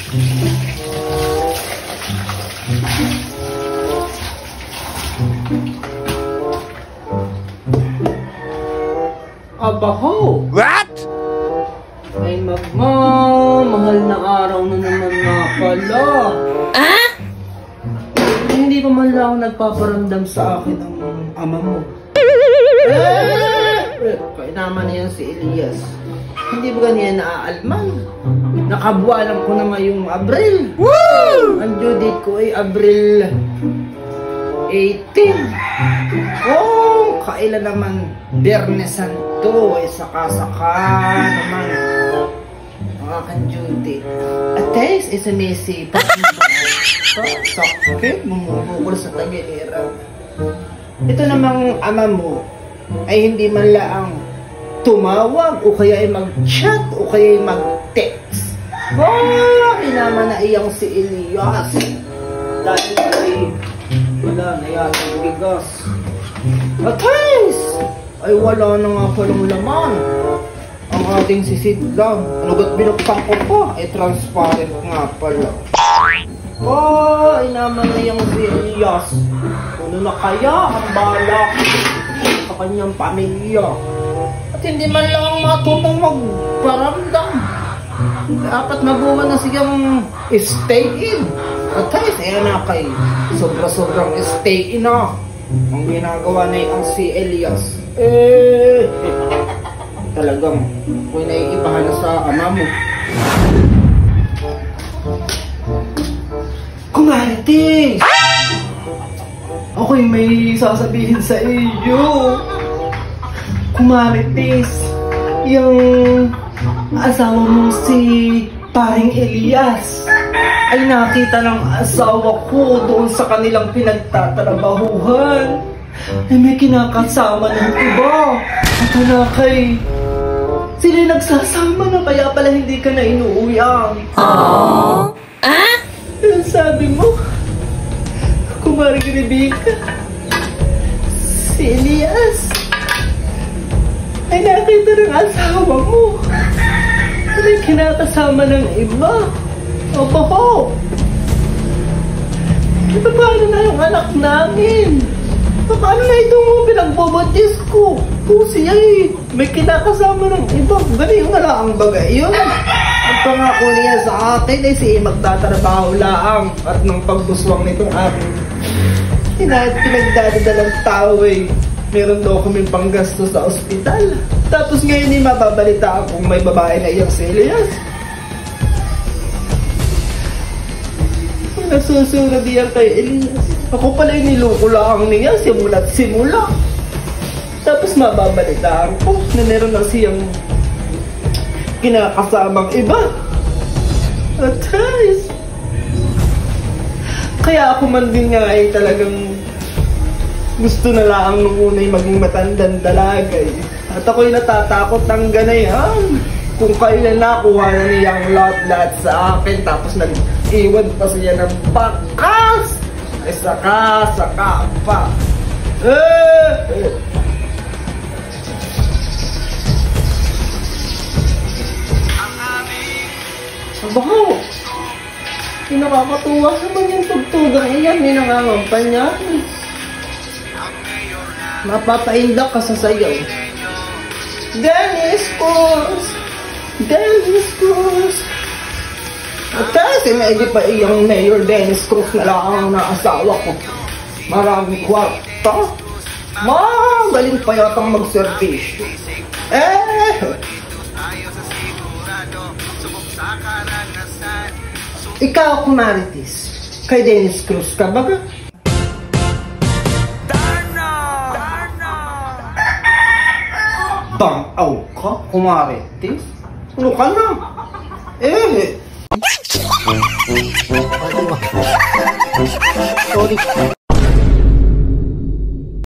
Abaho! What? Ay magmamahal na araw na naman nga pala. Ah? Hindi pa man lang nagpaparamdam sa akin ang ama mo. Kaya naman yan si Elias. Hindi ba ganyan naaalman? Nakabualan ko na ngayong Abril. Woo! Ang due date ko ay Abril 18. Oh, kailan naman Biyernes Santo ay saka-saka naman ang aking due date. At guys, isa mesi sakit, bumubukol sa tagiliran. Ito namang ama mo ay hindi man lang tumawag o kaya ay mag-chat o kaya ay mag-text. Naman na iyang si Elias dahil ay wala na yata ang bigas. At guys, ay wala na nga palang laman ang ating sisidlang. Ano ba't binuksan ko pa? Ay transparent nga pala. Ay naman na iyang si Elias. Ano na kaya ang balak sa kanyang pamilya? At hindi man lang matutong magparamdam. Dapat mabuwan na siyang stay in. At guys, ayan na kay sobra-sobrang stay in na ang ginagawa na yung si Elias. Talagang kung naiibahan na sa ama mo. Kumarites! Ako'y may sasabihin sa iyo. Kumarites, yung asawa mo si paring Elias ay nakita ng asawa ko doon sa kanilang pinagtatrabahuhan. Ay may kinakasama ng iba. At anakay, sila nagsasama na kaya pala hindi ka na inuuwian. Aww. Ah? Ang sabi mo, kumaring Rebecca, si Elias ay nakita ng asawa mo. Ay kinakasama ng iba. Opo. Ito paano na yung anak namin? Paano na itong pinagbabadis ko? Kung siya may kinakasama ng iba. Ganun nga lang ang bagay yun. Ang pangako niya sa akin ay siya magtatrabaho laang at ng pagbuswang nitong aking pinagdadalang tao meron daw kaming panggasto sa ospital. Tapos ngayon ay mababalitaan kung may babae na iyang si Elias. Nagsusunod diyan kay Elias. Ako pala yung niloko lang niya simula't simula. Tapos mababalitaan ko na meron na siyang kinakasamang iba. At guys, kaya ako man din nga ay talagang gusto na lang nung una'y maging matandang dalaga At ako'y natatakot ng ganayan. Kung kailan nakuha na niyang lahat sa akin tapos nag-iwan pa siya ng bakas. Ay saka pa. Abaho! Nakakatuwa naman yung tugtugang iyan. May nangangampan niya. Mapapaindak ka sa sayaw. Dennis Cruz! Dennis Cruz! At kasi medyo pa iyang Mayor Dennis Cruz na lang ang naasawa ko. Maraming kwarta. Magaling pa yatang mag-servisyo. Ikaw, Kumarites, kay Dennis Cruz ka baga? Bang-aw ka, Kumarites? Ano ka na? Sorry.